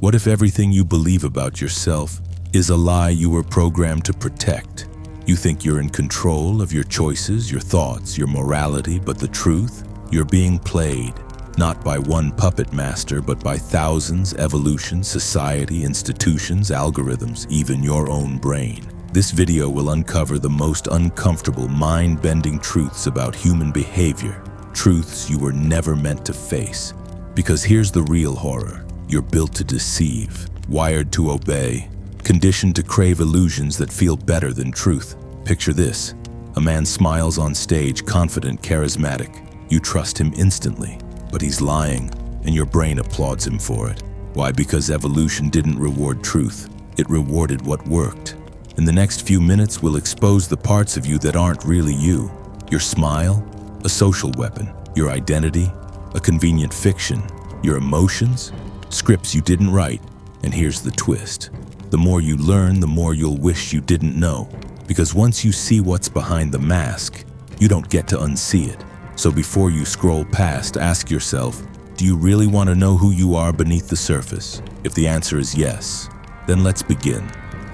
What if everything you believe about yourself is a lie you were programmed to protect? You think you're in control of your choices, your thoughts, your morality, but the truth? You're being played, not by one puppet master, but by thousands, evolution, society, institutions, algorithms, even your own brain. This video will uncover the most uncomfortable, mind-bending truths about human behavior, truths you were never meant to face. Because here's the real horror. You're built to deceive, wired to obey, conditioned to crave illusions that feel better than truth. Picture this. A man smiles on stage, confident, charismatic. You trust him instantly, but he's lying, and your brain applauds him for it. Why? Because evolution didn't reward truth. It rewarded what worked. In the next few minutes, we'll expose the parts of you that aren't really you. Your smile, a social weapon. Your identity, a convenient fiction. Your emotions, scripts you didn't write. And here's the twist. The more you learn, the more you'll wish you didn't know. Because once you see what's behind the mask, you don't get to unsee it. So before you scroll past, ask yourself, do you really want to know who you are beneath the surface? If the answer is yes, then let's begin.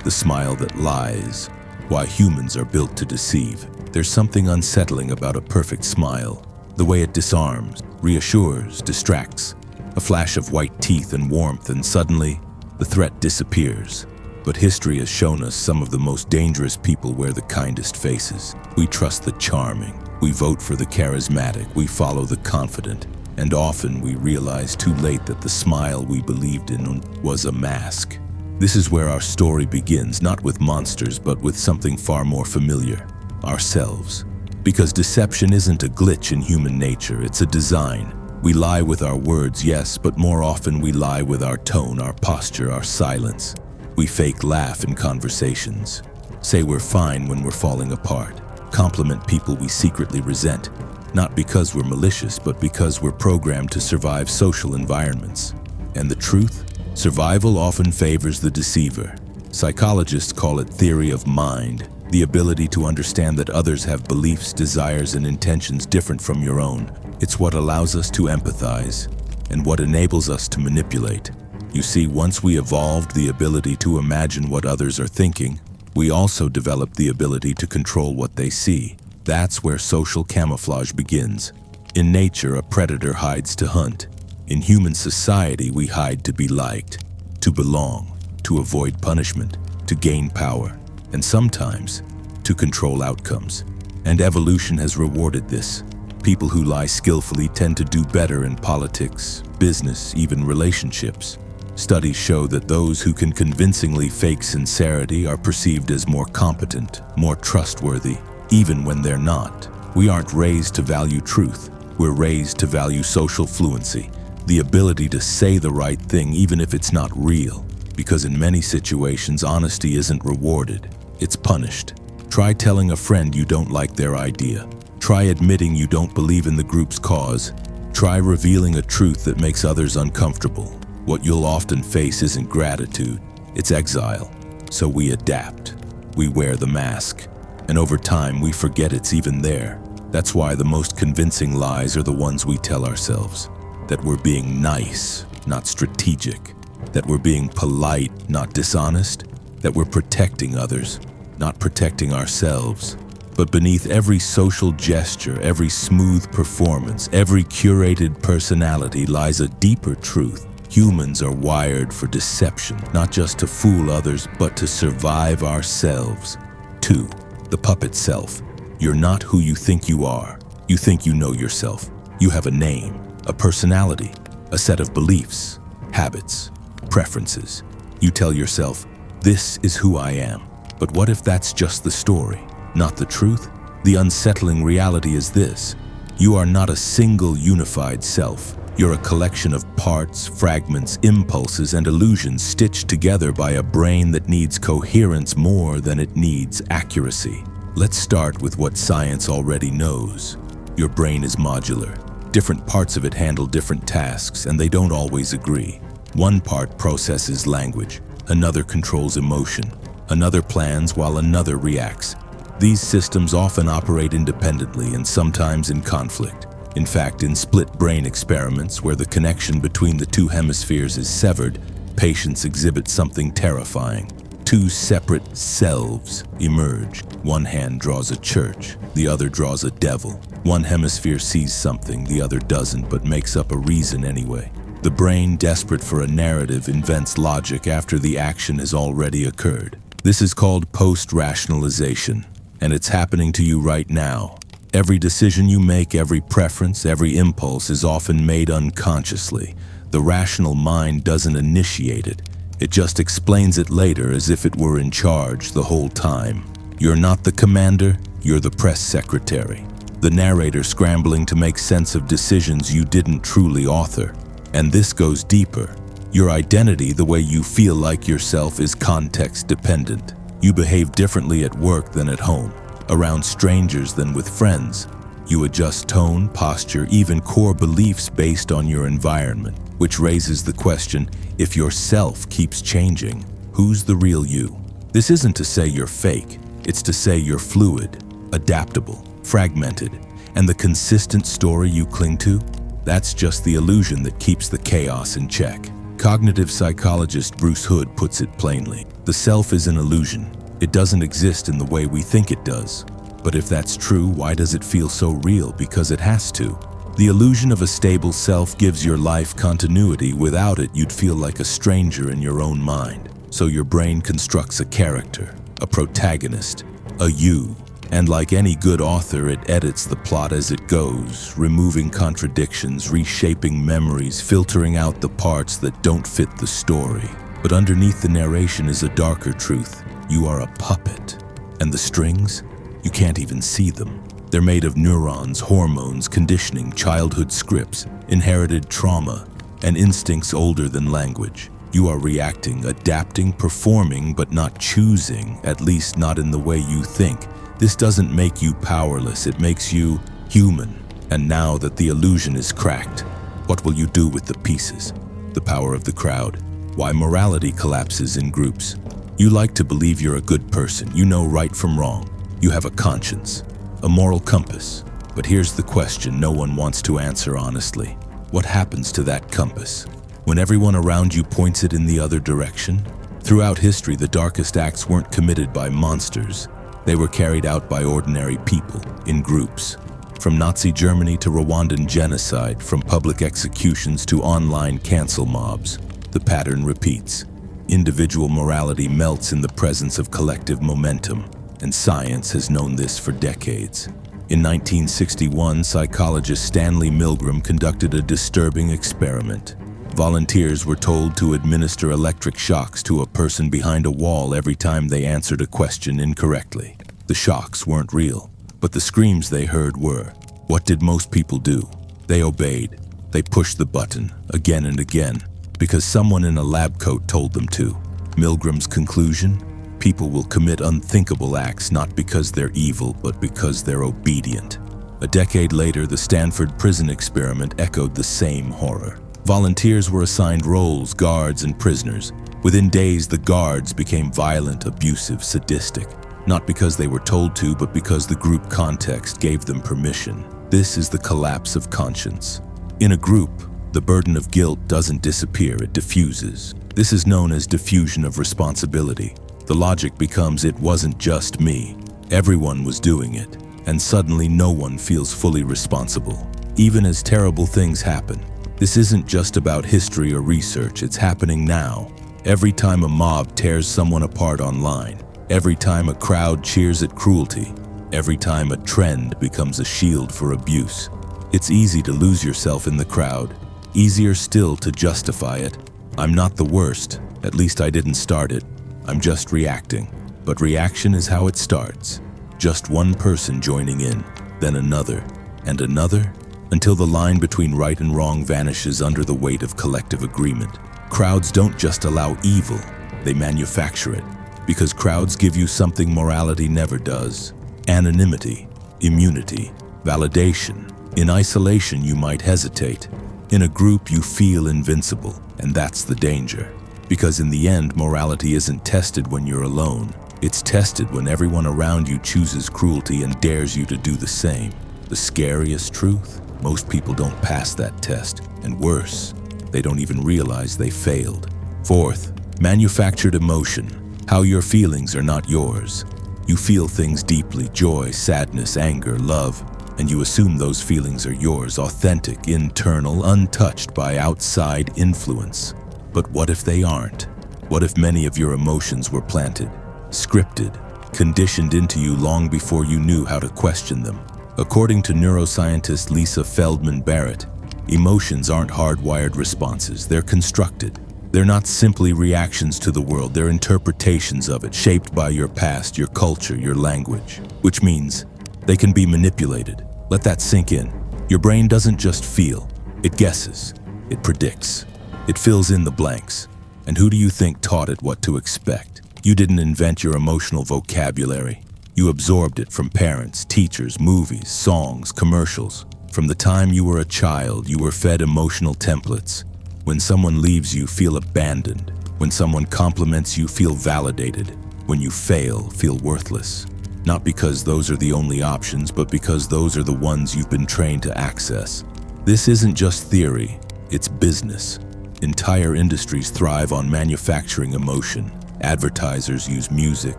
The smile that lies. Why humans are built to deceive. There's something unsettling about a perfect smile. The way it disarms, reassures, distracts. A flash of white teeth and warmth, and suddenly, the threat disappears. But history has shown us some of the most dangerous people wear the kindest faces. We trust the charming. We vote for the charismatic. We follow the confident. And often we realize too late that the smile we believed in was a mask. This is where our story begins, not with monsters, but with something far more familiar, ourselves. Because deception isn't a glitch in human nature, it's a design. We lie with our words, yes, but more often we lie with our tone, our posture, our silence. We fake laugh in conversations, say we're fine when we're falling apart, compliment people we secretly resent, not because we're malicious, but because we're programmed to survive social environments. And the truth? Survival often favors the deceiver. Psychologists call it theory of mind, the ability to understand that others have beliefs, desires, and intentions different from your own. It's what allows us to empathize and what enables us to manipulate. You see, once we evolved the ability to imagine what others are thinking, we also developed the ability to control what they see. That's where social camouflage begins. In nature, a predator hides to hunt. In human society, we hide to be liked, to belong, to avoid punishment, to gain power, and sometimes to control outcomes. And evolution has rewarded this. People who lie skillfully tend to do better in politics, business, even relationships. Studies show that those who can convincingly fake sincerity are perceived as more competent, more trustworthy, even when they're not. We aren't raised to value truth. We're raised to value social fluency, the ability to say the right thing even if it's not real. Because in many situations, honesty isn't rewarded, it's punished. Try telling a friend you don't like their idea. Try admitting you don't believe in the group's cause. Try revealing a truth that makes others uncomfortable. What you'll often face isn't gratitude, it's exile. So we adapt. We wear the mask. And over time, we forget it's even there. That's why the most convincing lies are the ones we tell ourselves. That we're being nice, not strategic. That we're being polite, not dishonest. That we're protecting others, not protecting ourselves. But beneath every social gesture, every smooth performance, every curated personality lies a deeper truth. Humans are wired for deception, not just to fool others, but to survive ourselves. 2. The puppet self. You're not who you think you are. You think you know yourself. You have a name, a personality, a set of beliefs, habits, preferences. You tell yourself, this is who I am. But what if that's just the story, not the truth? The unsettling reality is this. You are not a single unified self. You're a collection of parts, fragments, impulses, and illusions stitched together by a brain that needs coherence more than it needs accuracy. Let's start with what science already knows. Your brain is modular. Different parts of it handle different tasks, and they don't always agree. One part processes language, another controls emotion, another plans while another reacts. These systems often operate independently and sometimes in conflict. In fact, in split brain experiments where the connection between the two hemispheres is severed, patients exhibit something terrifying. Two separate selves emerge. One hand draws a church, the other draws a devil. One hemisphere sees something, the other doesn't, but makes up a reason anyway. The brain, desperate for a narrative, invents logic after the action has already occurred. This is called post-rationalization, and it's happening to you right now. Every decision you make, every preference, every impulse is often made unconsciously. The rational mind doesn't initiate it. It just explains it later as if it were in charge the whole time. You're not the commander, you're the press secretary. The narrator scrambling to make sense of decisions you didn't truly author. And this goes deeper. Your identity, the way you feel like yourself, is context dependent. You behave differently at work than at home, around strangers than with friends. You adjust tone, posture, even core beliefs based on your environment, which raises the question, if yourself keeps changing, who's the real you? This isn't to say you're fake, it's to say you're fluid, adaptable, fragmented, and the consistent story you cling to, that's just the illusion that keeps the chaos in check. Cognitive psychologist Bruce Hood puts it plainly. The self is an illusion. It doesn't exist in the way we think it does. But if that's true, why does it feel so real? Because it has to. The illusion of a stable self gives your life continuity. Without it, you'd feel like a stranger in your own mind. So your brain constructs a character, a protagonist, a you. And like any good author, it edits the plot as it goes, removing contradictions, reshaping memories, filtering out the parts that don't fit the story. But underneath the narration is a darker truth. You are a puppet. And the strings? You can't even see them. They're made of neurons, hormones, conditioning, childhood scripts, inherited trauma, and instincts older than language. You are reacting, adapting, performing, but not choosing, at least not in the way you think. This doesn't make you powerless, it makes you human. And now that the illusion is cracked, what will you do with the pieces? The power of the crowd. Why morality collapses in groups. You like to believe you're a good person, you know right from wrong. You have a conscience, a moral compass. But here's the question no one wants to answer honestly. What happens to that compass? When everyone around you points it in the other direction? Throughout history, the darkest acts weren't committed by monsters. They were carried out by ordinary people, in groups. From Nazi Germany to Rwandan genocide, from public executions to online cancel mobs, the pattern repeats. Individual morality melts in the presence of collective momentum, and science has known this for decades. In 1961, psychologist Stanley Milgram conducted a disturbing experiment. Volunteers were told to administer electric shocks to a person behind a wall every time they answered a question incorrectly. The shocks weren't real, but the screams they heard were. What did most people do? They obeyed. They pushed the button again and again because someone in a lab coat told them to. Milgram's conclusion? People will commit unthinkable acts not because they're evil, but because they're obedient. A decade later, the Stanford prison experiment echoed the same horror. Volunteers were assigned roles, guards, and prisoners. Within days, the guards became violent, abusive, sadistic. Not because they were told to, but because the group context gave them permission. This is the collapse of conscience. In a group, the burden of guilt doesn't disappear, it diffuses. This is known as diffusion of responsibility. The logic becomes it wasn't just me. Everyone was doing it, and suddenly no one feels fully responsible. Even as terrible things happen. This isn't just about history or research, it's happening now. Every time a mob tears someone apart online, every time a crowd cheers at cruelty, every time a trend becomes a shield for abuse. It's easy to lose yourself in the crowd, easier still to justify it. I'm not the worst, at least I didn't start it. I'm just reacting. But reaction is how it starts. Just one person joining in, then another, and another, until the line between right and wrong vanishes under the weight of collective agreement. Crowds don't just allow evil, they manufacture it. Because crowds give you something morality never does. Anonymity, immunity, validation. In isolation, you might hesitate. In a group, you feel invincible, and that's the danger. Because in the end, morality isn't tested when you're alone. It's tested when everyone around you chooses cruelty and dares you to do the same. The scariest truth? Most people don't pass that test. And worse, they don't even realize they failed. Fourth, manufactured emotion, how your feelings are not yours. You feel things deeply, joy, sadness, anger, love, and you assume those feelings are yours, authentic, internal, untouched by outside influence. But what if they aren't? What if many of your emotions were planted, scripted, conditioned into you long before you knew how to question them? According to neuroscientist Lisa Feldman Barrett, emotions aren't hardwired responses, they're constructed. They're not simply reactions to the world, they're interpretations of it, shaped by your past, your culture, your language. Which means they can be manipulated. Let that sink in. Your brain doesn't just feel, it guesses, it predicts, it fills in the blanks. And who do you think taught it what to expect? You didn't invent your emotional vocabulary. You absorbed it from parents, teachers, movies, songs, commercials. From the time you were a child, you were fed emotional templates. When someone leaves you, feel abandoned. When someone compliments you, feel validated. When you fail, feel worthless. Not because those are the only options, but because those are the ones you've been trained to access. This isn't just theory, it's business. Entire industries thrive on manufacturing emotion. Advertisers use music,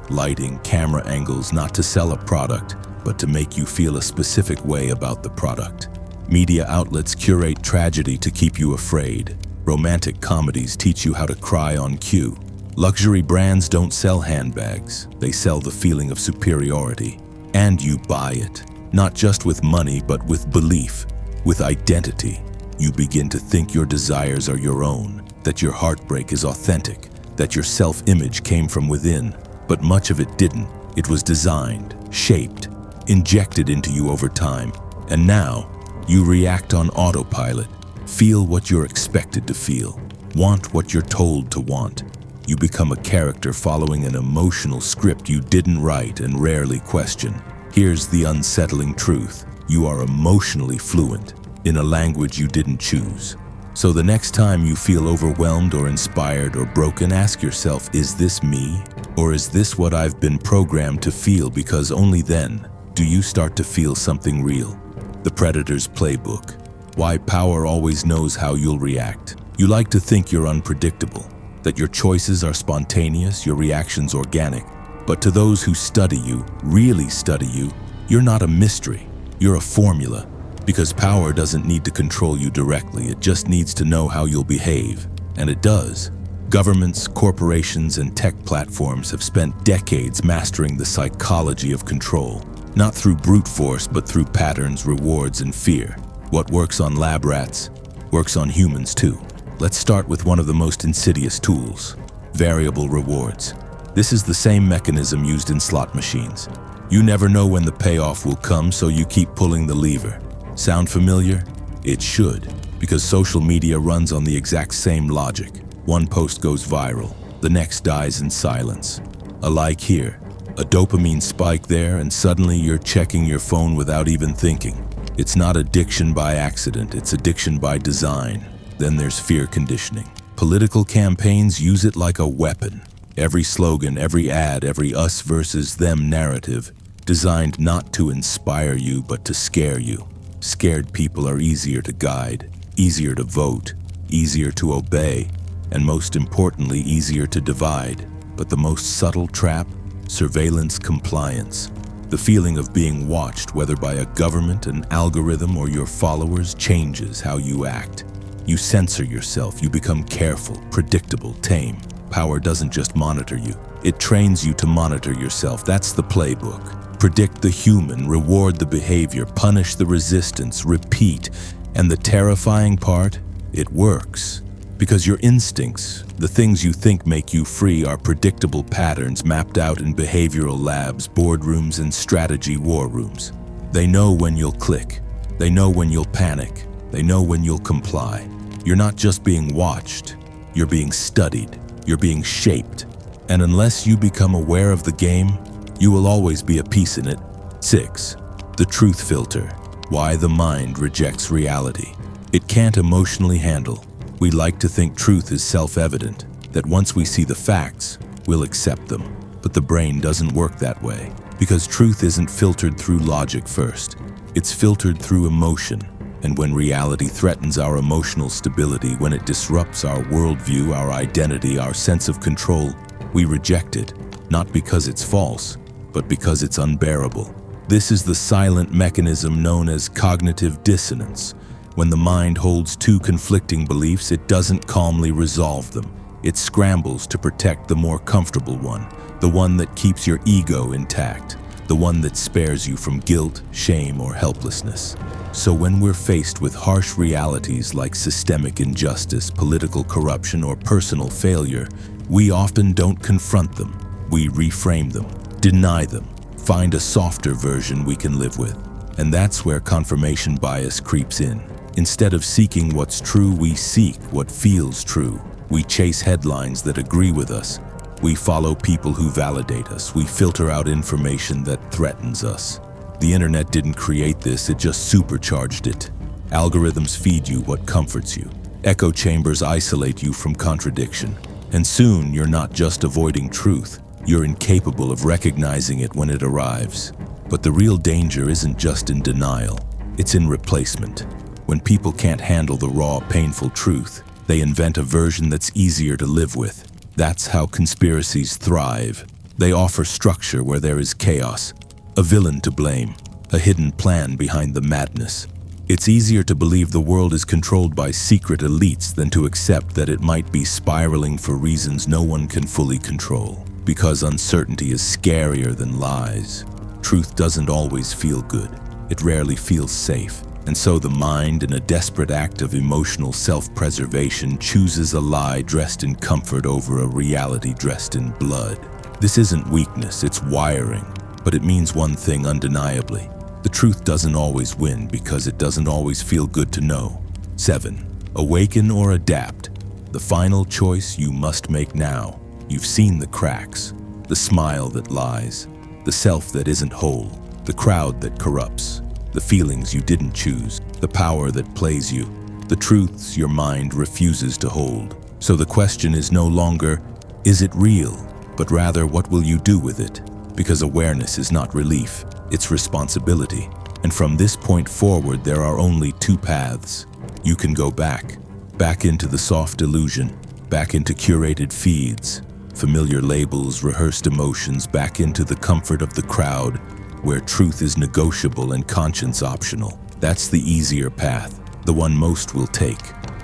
lighting, camera angles not to sell a product, but to make you feel a specific way about the product. Media outlets curate tragedy to keep you afraid. Romantic comedies teach you how to cry on cue. Luxury brands don't sell handbags, they sell the feeling of superiority. And you buy it, not just with money, but with belief, with identity. You begin to think your desires are your own, that your heartbreak is authentic, that your self-image came from within. But much of it didn't. It was designed, shaped, injected into you over time. And now, you react on autopilot. Feel what you're expected to feel. Want what you're told to want. You become a character following an emotional script you didn't write and rarely question. Here's the unsettling truth. You are emotionally fluent in a language you didn't choose. So the next time you feel overwhelmed or inspired or broken, ask yourself, is this me? Or is this what I've been programmed to feel? Because only then do you start to feel something real. The Predator's Playbook. Why power always knows how you'll react. You like to think you're unpredictable, that your choices are spontaneous, your reactions organic. But to those who study you, really study you, you're not a mystery, you're a formula. Because power doesn't need to control you directly, it just needs to know how you'll behave. And it does. Governments, corporations, and tech platforms have spent decades mastering the psychology of control. Not through brute force, but through patterns, rewards, and fear. What works on lab rats works on humans too. Let's start with one of the most insidious tools, variable rewards. This is the same mechanism used in slot machines. You never know when the payoff will come, so you keep pulling the lever. Sound familiar? It should, because social media runs on the exact same logic. One post goes viral, the next dies in silence. A like here, a dopamine spike there, and suddenly you're checking your phone without even thinking. It's not addiction by accident, it's addiction by design. Then there's fear conditioning. Political campaigns use it like a weapon. Every slogan, every ad, every us versus them narrative, designed not to inspire you, but to scare you. Scared people are easier to guide, easier to vote, easier to obey, and most importantly, easier to divide. But the most subtle trap? Surveillance compliance. The feeling of being watched, whether by a government, an algorithm, or your followers, changes how you act. You censor yourself, you become careful, predictable, tame. Power doesn't just monitor you, it trains you to monitor yourself. That's the playbook. Predict the human, reward the behavior, punish the resistance, repeat. And the terrifying part? It works. Because your instincts, the things you think make you free, are predictable patterns mapped out in behavioral labs, boardrooms, and strategy war rooms. They know when you'll click. They know when you'll panic. They know when you'll comply. You're not just being watched. You're being studied. You're being shaped. And unless you become aware of the game, you will always be a piece in it. 6. The truth filter. Why the mind rejects reality. It can't emotionally handle. We like to think truth is self-evident, that once we see the facts, we'll accept them. But the brain doesn't work that way, because truth isn't filtered through logic first. It's filtered through emotion. And when reality threatens our emotional stability, when it disrupts our worldview, our identity, our sense of control, we reject it, not because it's false, but because it's unbearable. This is the silent mechanism known as cognitive dissonance. When the mind holds two conflicting beliefs, it doesn't calmly resolve them. It scrambles to protect the more comfortable one, the one that keeps your ego intact, the one that spares you from guilt, shame, or helplessness. So when we're faced with harsh realities like systemic injustice, political corruption, or personal failure, we often don't confront them. We reframe them, deny them, find a softer version we can live with. And that's where confirmation bias creeps in. Instead of seeking what's true, we seek what feels true. We chase headlines that agree with us. We follow people who validate us. We filter out information that threatens us. The internet didn't create this, it just supercharged it. Algorithms feed you what comforts you. Echo chambers isolate you from contradiction. And soon, you're not just avoiding truth, you're incapable of recognizing it when it arrives. But the real danger isn't just in denial, it's in replacement. When people can't handle the raw, painful truth, they invent a version that's easier to live with. That's how conspiracies thrive. They offer structure where there is chaos, a villain to blame, a hidden plan behind the madness. It's easier to believe the world is controlled by secret elites than to accept that it might be spiraling for reasons no one can fully control. Because uncertainty is scarier than lies. Truth doesn't always feel good. It rarely feels safe. And so the mind, in a desperate act of emotional self-preservation, chooses a lie dressed in comfort over a reality dressed in blood. This isn't weakness, it's wiring. But it means one thing undeniably. The truth doesn't always win because it doesn't always feel good to know. 7. Awaken or adapt. The final choice you must make now. You've seen the cracks, the smile that lies, the self that isn't whole, the crowd that corrupts, the feelings you didn't choose, the power that plays you, the truths your mind refuses to hold. So the question is no longer, is it real? But rather, what will you do with it? Because awareness is not relief, it's responsibility. And from this point forward, there are only two paths. You can go back into the soft illusion, back into curated feeds, familiar labels, rehearsed emotions, back into the comfort of the crowd, where truth is negotiable and conscience optional. That's the easier path, the one most will take.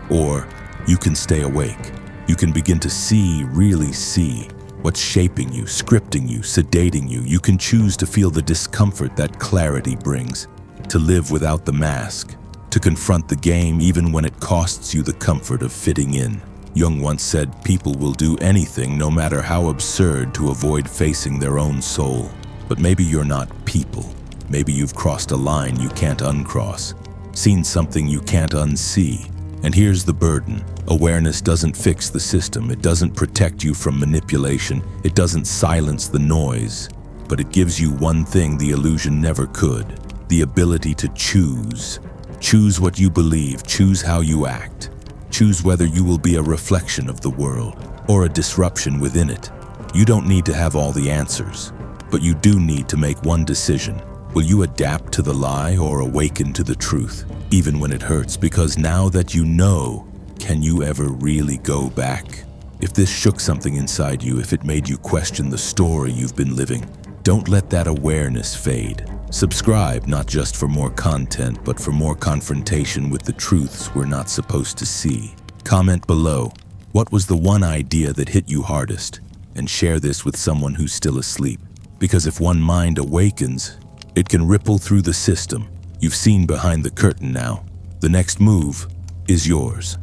Or you can stay awake. You can begin to see, really see, what's shaping you, scripting you, sedating you. You can choose to feel the discomfort that clarity brings, to live without the mask, to confront the game even when it costs you the comfort of fitting in. Jung once said, people will do anything, no matter how absurd, to avoid facing their own soul. But maybe you're not people. Maybe you've crossed a line you can't uncross, seen something you can't unsee. And here's the burden. Awareness doesn't fix the system. It doesn't protect you from manipulation. It doesn't silence the noise. But it gives you one thing the illusion never could: the ability to choose. Choose what you believe. Choose how you act. Choose whether you will be a reflection of the world or a disruption within it. You don't need to have all the answers, but you do need to make one decision. Will you adapt to the lie or awaken to the truth, even when it hurts? Because now that you know, can you ever really go back? If this shook something inside you, if it made you question the story you've been living, don't let that awareness fade. Subscribe, not just for more content, but for more confrontation with the truths we're not supposed to see. Comment below, what was the one idea that hit you hardest? And share this with someone who's still asleep. Because if one mind awakens, it can ripple through the system. You've seen behind the curtain now. The next move is yours.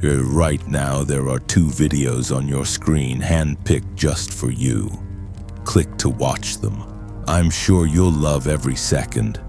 Right now, there are 2 videos on your screen, handpicked just for you. Click to watch them. I'm sure you'll love every second.